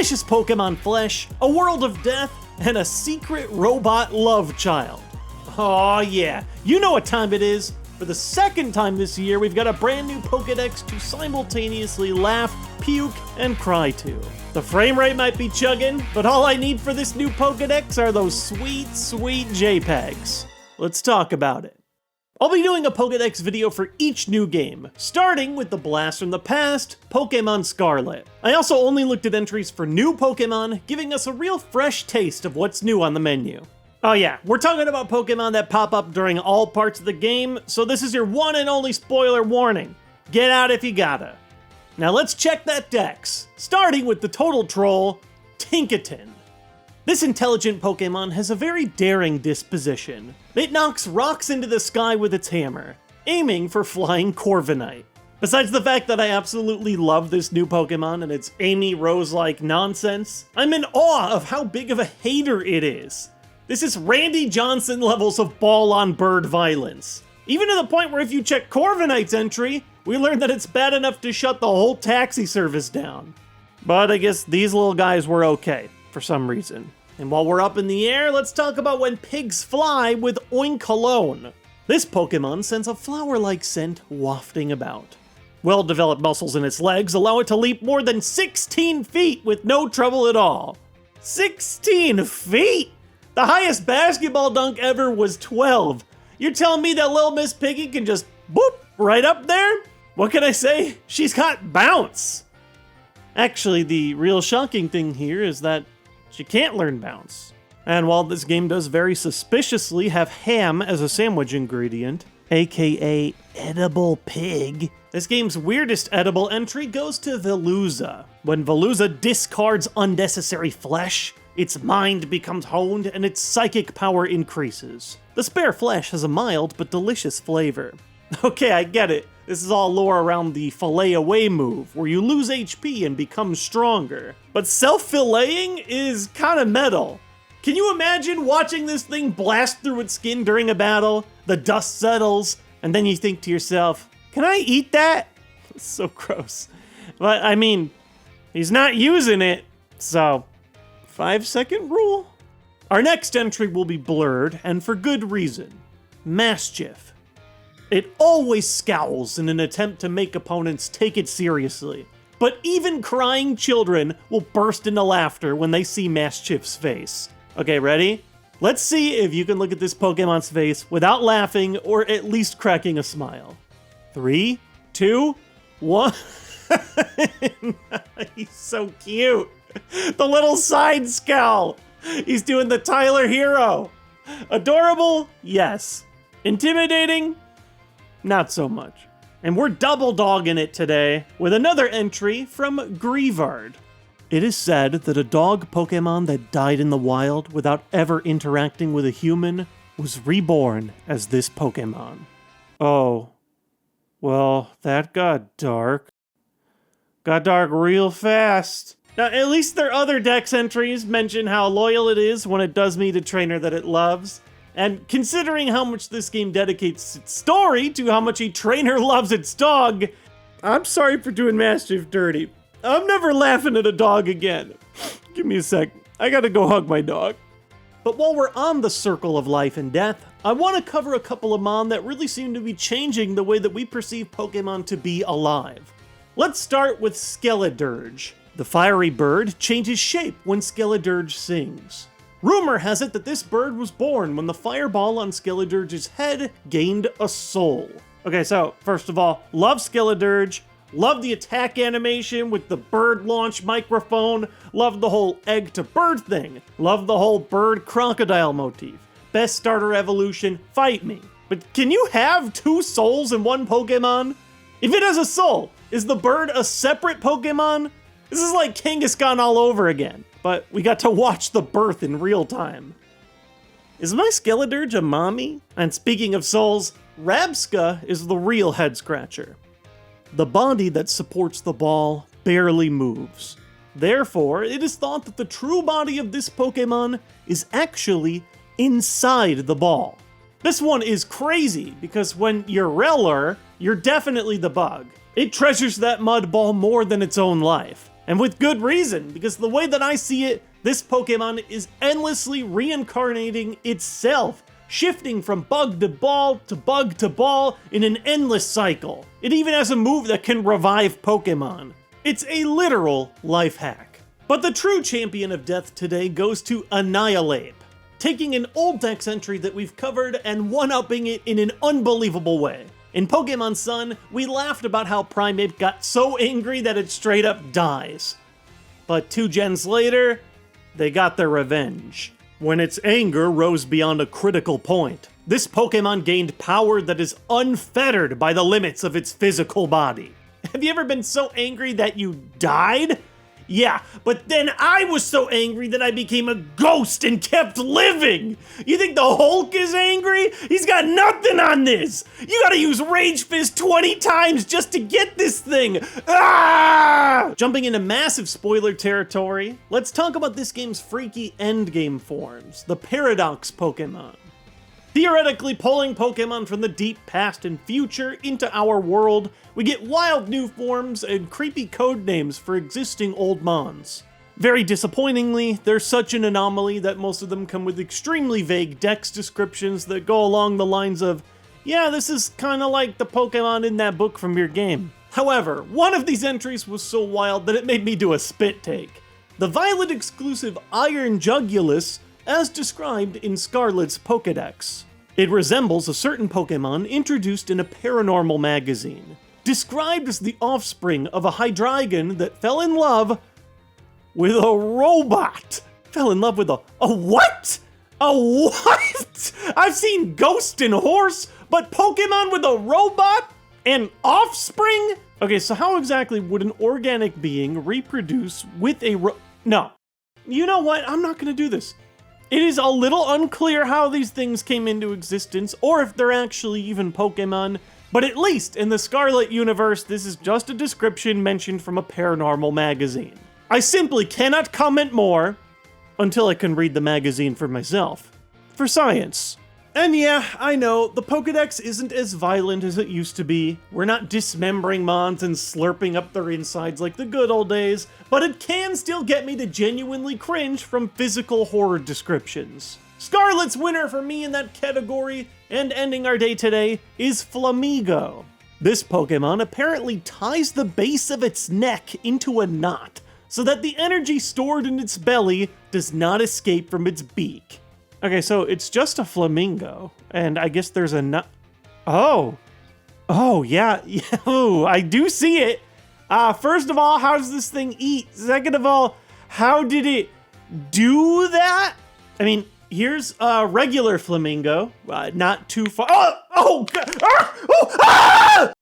delicious Pokemon flesh, a world of death, and a secret robot love child. Aw yeah, you know what time it is. For the second time this year, we've got a brand new Pokedex to simultaneously laugh, puke, and cry to. The frame rate might be chugging, but all I need for this new Pokedex are those sweet, sweet JPEGs. Let's talk about it. I'll be doing a Pokedex video for each new game, starting with the blast from the past, Pokemon Scarlet. I also only looked at entries for new Pokemon, giving us a real fresh taste of what's new on the menu. Oh yeah, we're talking about Pokemon that pop up during all parts of the game, so this is your one and only spoiler warning. Get out if you gotta. Now let's check that dex, starting with the total troll, Tinkaton. This intelligent Pokemon has a very daring disposition. It knocks rocks into the sky with its hammer, aiming for flying Corviknight. Besides the fact that I absolutely love this new Pokemon and its Amy Rose-like nonsense, I'm in awe of how big of a hater it is. This is Randy Johnson levels of ball-on-bird violence. Even to the point where if you check Corviknight's entry, we learn that it's bad enough to shut the whole taxi service down. But I guess these little guys were okay, for some reason. And while we're up in the air, let's talk about when pigs fly with Oinkologne. This Pokemon sends a flower-like scent wafting about. Well-developed muscles in its legs allow it to leap more than 16 feet with no trouble at all. 16 feet? The highest basketball dunk ever was 12. You're telling me that little Miss Piggy can just boop right up there? What can I say? She's got bounce. Actually, the real shocking thing here is that she can't learn bounce. And while this game does very suspiciously have ham as a sandwich ingredient, aka edible pig, this game's weirdest edible entry goes to Veluza. When Veluza discards unnecessary flesh, its mind becomes honed and its psychic power increases. The spare flesh has a mild but delicious flavor. Okay, I get it. This is all lore around the fillet away move, where you lose HP and become stronger. But self-filleting is kinda metal. Can you imagine watching this thing blast through its skin during a battle? The dust settles, and then you think to yourself, can I eat that? It's so gross. But I mean, he's not using it, so 5-second rule? Our next entry will be blurred, and for good reason. Maschiff. It always scowls in an attempt to make opponents take it seriously. But even crying children will burst into laughter when they see Maschiff's face. Okay, ready? Let's see if you can look at this Pokemon's face without laughing or at least cracking a smile. 3, 2, 1. He's so cute. The little side scowl. He's doing the Tyler Hero. Adorable? Yes. Intimidating? Not so much. And we're double dogging it today with another entry from Grievard. It is said that a dog Pokemon that died in the wild without ever interacting with a human was reborn as this Pokemon. Oh. Well, that got dark. Got dark real fast. Now, at least their other dex entries mention how loyal it is when it does meet a trainer that it loves. And considering how much this game dedicates its story to how much a trainer loves its dog, I'm sorry for doing Maschiff dirty. I'm never laughing at a dog again. Give me a sec. I gotta go hug my dog. But while we're on the circle of life and death, I want to cover a couple of Mon that really seem to be changing the way that we perceive Pokemon to be alive. Let's start with Skeledirge. The fiery bird changes shape when Skeledirge sings. Rumor has it that this bird was born when the fireball on Skeledirge's head gained a soul. Okay, so first of all, love Skeledirge, love the attack animation with the bird launch microphone, love the whole egg to bird thing, love the whole bird crocodile motif. Best starter evolution, fight me. But can you have 2 souls in one Pokemon? If it has a soul, is the bird a separate Pokemon? This is like Kangaskhan all over again, but we got to watch the birth in real time. Is my Skeledirge a mommy? And speaking of souls, Rabska is the real head scratcher. The body that supports the ball barely moves. Therefore, it is thought that the true body of this Pokemon is actually inside the ball. This one is crazy because when you're Reller, you're definitely the bug. It treasures that mud ball more than its own life. And with good reason, because the way that I see it, this Pokemon is endlessly reincarnating itself, shifting from bug to ball in an endless cycle. It even has a move that can revive Pokemon. It's a literal life hack. But the true champion of death today goes to Annihilate, taking an old Dex entry that we've covered and one-upping it in an unbelievable way. In Pokemon Sun, we laughed about how Primeape got so angry that it straight up dies. But 2 gens later, they got their revenge. When its anger rose beyond a critical point, this Pokemon gained power that is unfettered by the limits of its physical body. Have you ever been so angry that you died? Yeah, but then I was so angry that I became a ghost and kept living. You think the Hulk is angry? He's got nothing on this. You gotta use Rage Fist 20 times just to get this thing. Ah! Jumping into massive spoiler territory, let's talk about this game's freaky endgame forms, the Paradox Pokemon. Theoretically pulling Pokemon from the deep past and future into our world, we get wild new forms and creepy code names for existing old mons. Very disappointingly, they're such an anomaly that most of them come with extremely vague Dex descriptions that go along the lines of, yeah, this is kinda like the Pokemon in that book from your game. However, one of these entries was so wild that it made me do a spit take. The Violet exclusive Iron Jugulus, as described in Scarlet's Pokédex. It resembles a certain Pokemon introduced in a paranormal magazine, described as the offspring of a Hydreigon that fell in love with a robot. Fell in love with a what? A what? I've seen Ghost and Horse, but Pokemon with a robot and offspring? Okay, so how exactly would an organic being reproduce with a No. You know what? I'm not gonna do this. It is a little unclear how these things came into existence, or if they're actually even Pokemon, but at least in the Scarlet universe, this is just a description mentioned from a paranormal magazine. I simply cannot comment more until I can read the magazine for myself. For science. And yeah, I know, the Pokedex isn't as violent as it used to be. We're not dismembering mons and slurping up their insides like the good old days, but it can still get me to genuinely cringe from physical horror descriptions. Scarlet's winner for me in that category, and ending our day today, is Flamingo. This Pokemon apparently ties the base of its neck into a knot, so that the energy stored in its belly does not escape from its beak. Okay, so it's just a flamingo, and I guess there's a nut. Oh, yeah, ooh, I do see it. First of all, how does this thing eat? Second of all, how did it do that? I mean, here's a regular flamingo, not too far. Oh, God.